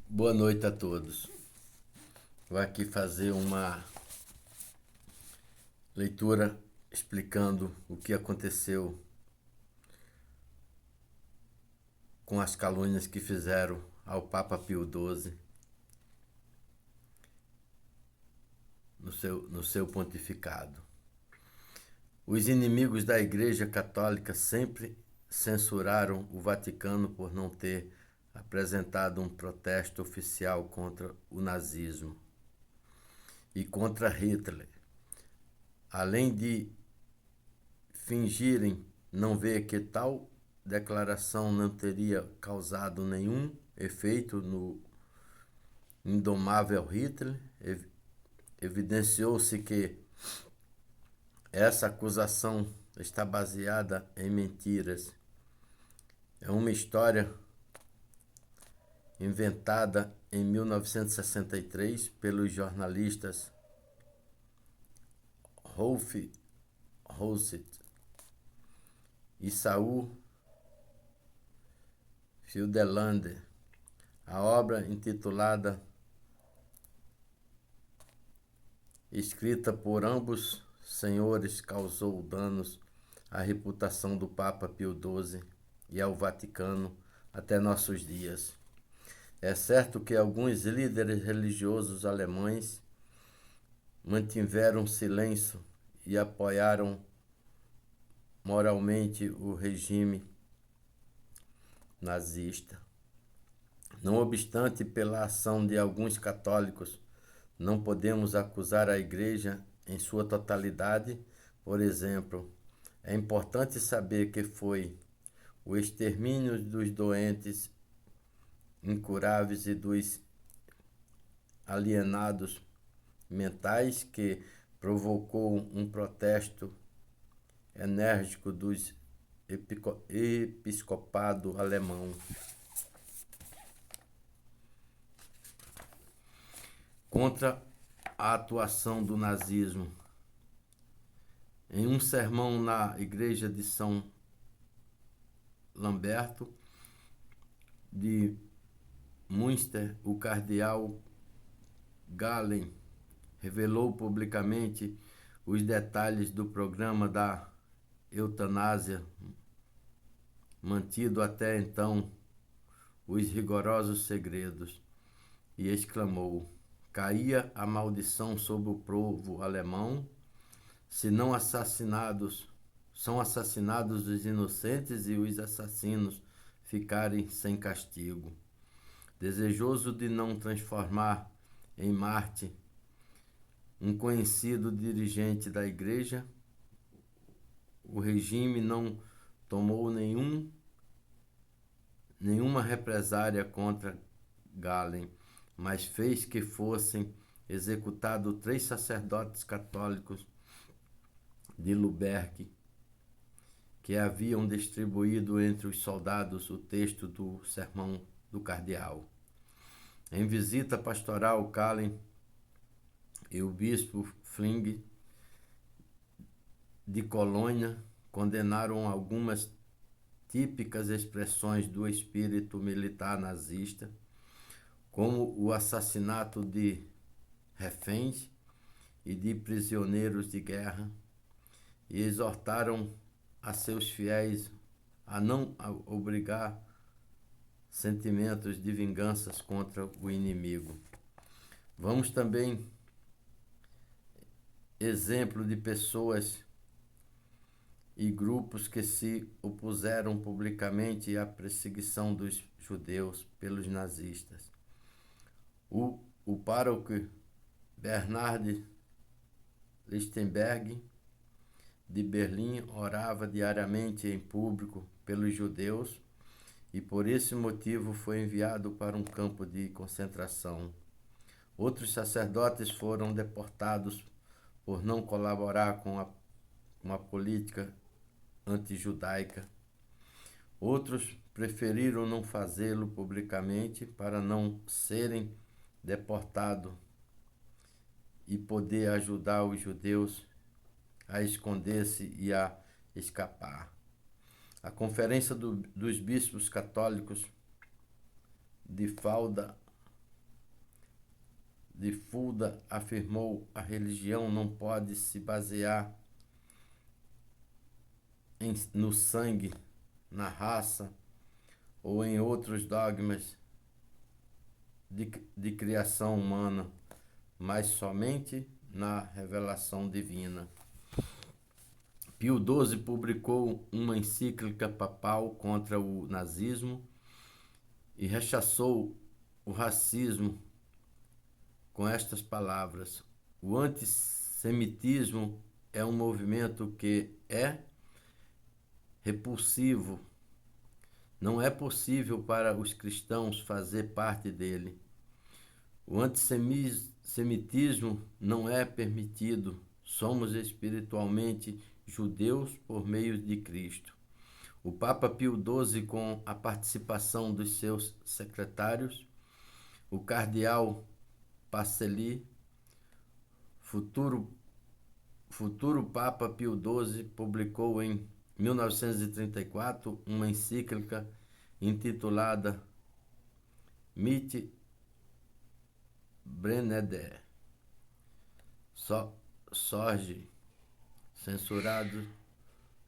Boa noite a todos. Vou aqui fazer uma leitura explicando o que aconteceu com as calúnias que fizeram ao Papa Pio XII no seu pontificado. Os inimigos da Igreja Católica sempre censuraram o Vaticano por não ter apresentado um protesto oficial contra o nazismo e contra Hitler, além de fingirem não ver que tal declaração não teria causado nenhum efeito no indomável Hitler. Evidenciou-se que essa acusação está baseada em mentiras. É uma história inventada em 1963 pelos jornalistas Rolf Rosset e Saul Friedlander. A obra intitulada, escrita por ambos senhores, causou danos à reputação do Papa Pio XII e ao Vaticano até nossos dias. É certo que alguns líderes religiosos alemães mantiveram silêncio e apoiaram moralmente o regime nazista. Não obstante, pela ação de alguns católicos, não podemos acusar a Igreja em sua totalidade. Por exemplo, é importante saber que foi o extermínio dos doentes incuráveis e dos alienados mentais que provocou um protesto enérgico dos episcopado alemão contra a atuação do nazismo. Em um sermão na igreja de São Lamberto de Münster, o cardeal Galen revelou publicamente os detalhes do programa da eutanásia, mantido até então os rigorosos segredos, e exclamou: caía a maldição sobre o povo alemão, se não são assassinados os inocentes e os assassinos ficarem sem castigo. Desejoso de não transformar em Marte um conhecido dirigente da Igreja, o regime não tomou nenhuma represária contra Galen, mas fez que fossem executados 3 sacerdotes católicos de Lübeck, que haviam distribuído entre os soldados o texto do sermão do cardeal. Em visita pastoral, Galen e o bispo Fling de Colônia condenaram algumas típicas expressões do espírito militar nazista, como o assassinato de reféns e de prisioneiros de guerra, e exortaram a seus fiéis a não obrigar sentimentos de vinganças contra o inimigo. Vamos também exemplo de pessoas e grupos que se opuseram publicamente à perseguição dos judeus pelos nazistas. O pároco Bernhard Lichtenberg de Berlim orava diariamente em público pelos judeus e por esse motivo foi enviado para um campo de concentração. Outros sacerdotes foram deportados por não colaborar com a política antijudaica. Outros preferiram não fazê-lo publicamente para não serem deportados e poder ajudar os judeus a esconder-se e a escapar. A Conferência dos Bispos Católicos de Fulda de Fulda afirmou: a religião não pode se basear no sangue, na raça ou em outros dogmas de criação humana, mas somente na revelação divina. Pio XII publicou uma encíclica papal contra o nazismo e rechaçou o racismo com estas palavras: o antissemitismo é um movimento que é repulsivo. Não é possível para os cristãos fazer parte dele. O antissemitismo não é permitido. Somos espiritualmente judeus por meio de Cristo. O Papa Pio XII, com a participação dos seus secretários, o cardeal Pacelli, futuro Papa Pio XII, publicou em 1934 uma encíclica intitulada Mit Brennender Sorge,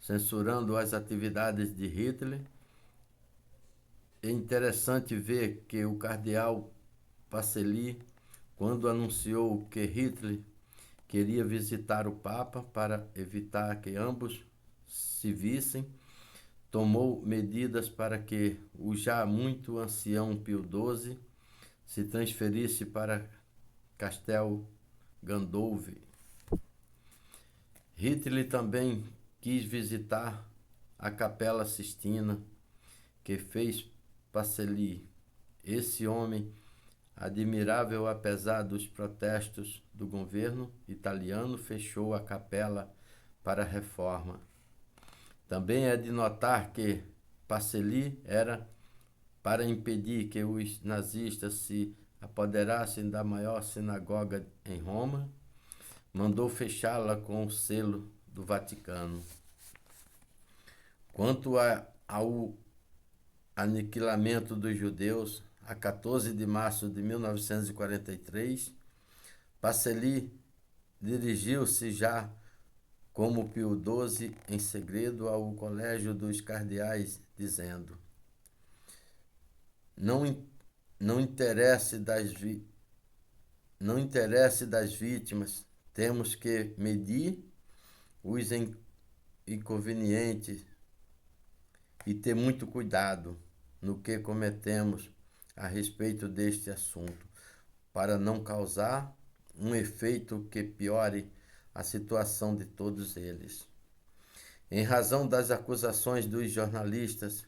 censurando as atividades de Hitler. É interessante ver que o cardeal Pacelli, quando anunciou que Hitler queria visitar o Papa para evitar que ambos se vissem, tomou medidas para que o já muito ancião Pio XII se transferisse para Castel Gandolfo. Hitler também quis visitar a Capela Sistina, que fez Pacelli. Esse homem, admirável apesar dos protestos do governo italiano, fechou a capela para a reforma. Também é de notar que Pacelli era para impedir que os nazistas se apoderassem da maior sinagoga em Roma, mandou fechá-la com o selo do Vaticano. Quanto ao aniquilamento dos judeus, a 14 de março de 1943, Pacelli dirigiu-se já como Pio XII em segredo ao Colégio dos Cardeais, dizendo: não interesse das vítimas, temos que medir os inconvenientes e ter muito cuidado no que cometemos a respeito deste assunto, para não causar um efeito que piore a situação de todos eles. Em razão das acusações dos jornalistas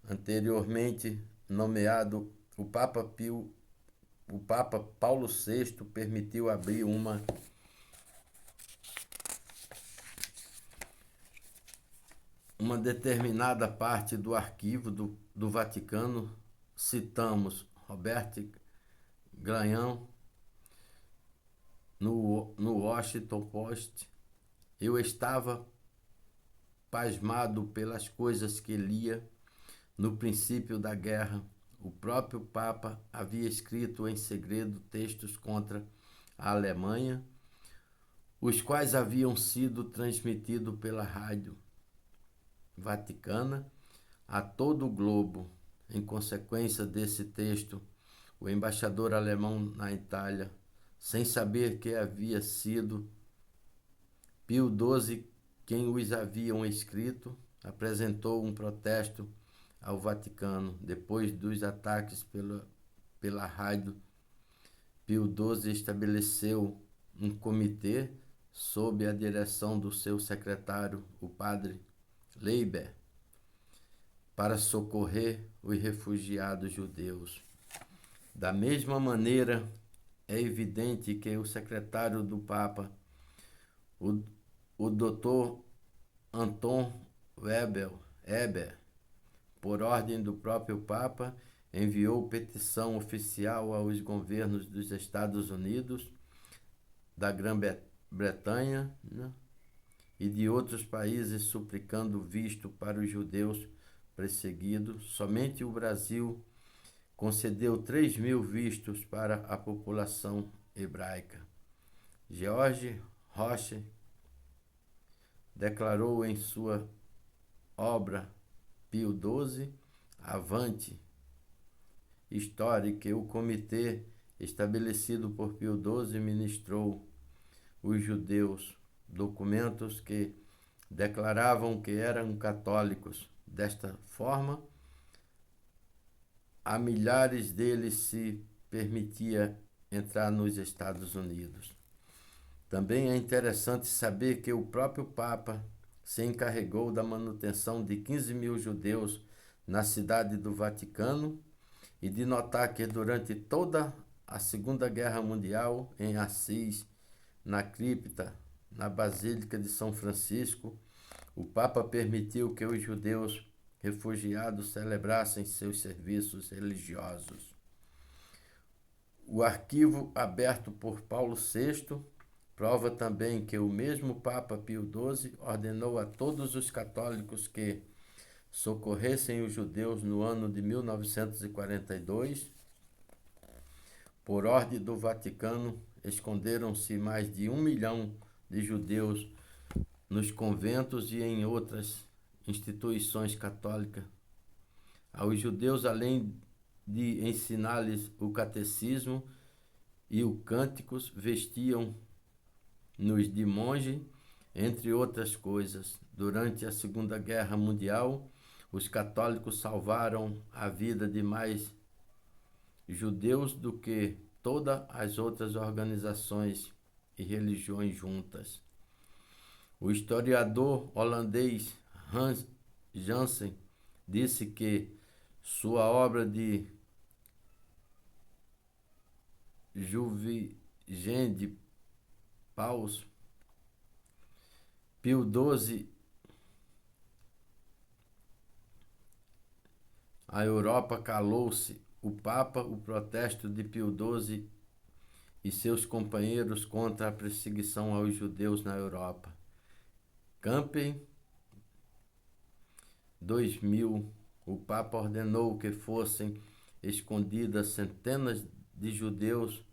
anteriormente nomeado, o Papa Paulo VI permitiu abrir uma determinada parte do arquivo do Vaticano. Citamos Robert Granham no Washington Post. Eu estava pasmado pelas coisas que lia. No princípio da guerra, o próprio Papa havia escrito em segredo textos contra a Alemanha, os quais haviam sido transmitidos pela rádio Vaticana a todo o globo. Em consequência desse texto, o embaixador alemão na Itália, sem saber que havia sido Pio XII quem os haviam escrito, apresentou um protesto ao Vaticano. Depois dos ataques pela rádio, Pio XII estabeleceu um comitê sob a direção do seu secretário, o padre Leiber, para socorrer os refugiados judeus. Da mesma maneira, é evidente que o secretário do Papa, o Dr. Anton Weber, por ordem do próprio Papa, enviou petição oficial aos governos dos Estados Unidos, da Grã-Bretanha, né, e de outros países, suplicando visto para os judeus perseguidos. Somente o Brasil concedeu 3.000 vistos para a população hebraica. George Roche declarou em sua obra Pio XII, Avante, História, que o comitê estabelecido por Pio XII ministrou os judeus documentos que declaravam que eram católicos. Desta forma, a milhares deles se permitia entrar nos Estados Unidos. Também é interessante saber que o próprio Papa se encarregou da manutenção de 15.000 judeus na cidade do Vaticano e de notar que durante toda a Segunda Guerra Mundial, em Assis, na cripta, na Basílica de São Francisco, o Papa permitiu que os judeus refugiados celebrassem seus serviços religiosos. O arquivo aberto por Paulo VI prova também que o mesmo Papa Pio XII ordenou a todos os católicos que socorressem os judeus no ano de 1942. Por ordem do Vaticano, esconderam-se mais de 1 milhão de judeus nos conventos e em outras instituições católicas. Aos judeus, além de ensinar-lhes o catecismo e os cânticos, vestiam-nos de monge, entre outras coisas. Durante a Segunda Guerra Mundial, os católicos salvaram a vida de mais judeus do que todas as outras organizações e religiões juntas. O historiador holandês Hans Janssen disse que sua obra de Juvigen Paus, Pio XII, a Europa calou-se, o Papa, o protesto de Pio XII e seus companheiros contra a perseguição aos judeus na Europa. Camping 2000, o Papa ordenou que fossem escondidas centenas de judeus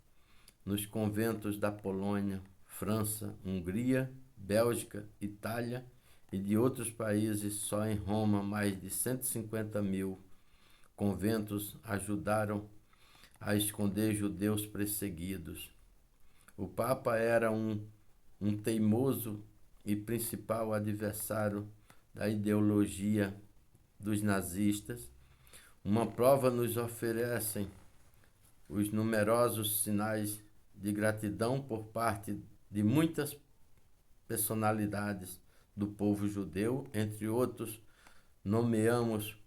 nos conventos da Polônia, França, Hungria, Bélgica, Itália e de outros países. Só em Roma, mais de 150.000 conventos ajudaram a esconder judeus perseguidos. O Papa era um teimoso e principal adversário da ideologia dos nazistas. Uma prova nos oferecem os numerosos sinais de gratidão por parte de muitas personalidades do povo judeu. Entre outros, nomeamos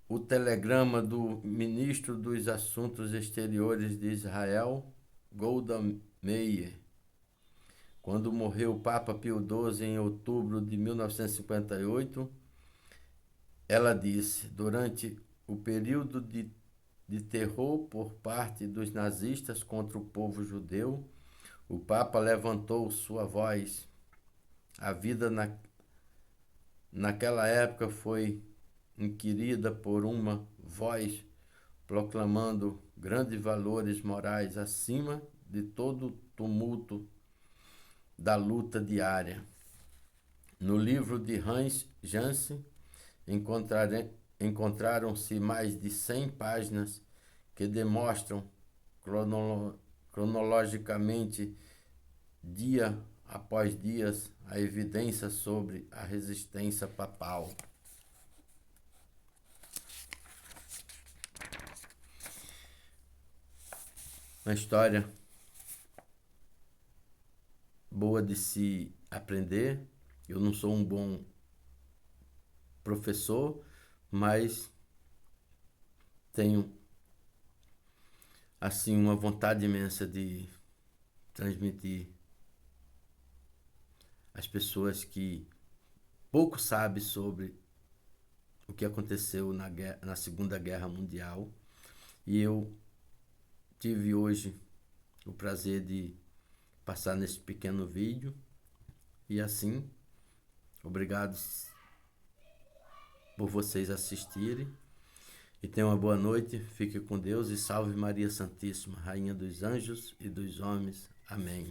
o telegrama do ministro dos Assuntos Exteriores de Israel, Golda Meir. Quando morreu o Papa Pio XII em outubro de 1958, ela disse: durante o período de terror por parte dos nazistas contra o povo judeu, o Papa levantou sua voz. A vida naquela época foi inquirida por uma voz proclamando grandes valores morais acima de todo tumulto da luta diária. No livro de Hans Janssen encontraram-se mais de 100 páginas que demonstram cronologicamente, dia após dia, a evidência sobre a resistência papal. Uma história boa de se aprender. Eu não sou um bom professor, mas tenho assim uma vontade imensa de transmitir às pessoas que pouco sabem sobre o que aconteceu na Segunda Guerra Mundial. E eu tive hoje o prazer de passar nesse pequeno vídeo. E assim, obrigado por vocês assistirem. E tenha uma boa noite, fique com Deus e salve Maria Santíssima, Rainha dos anjos e dos homens. Amém.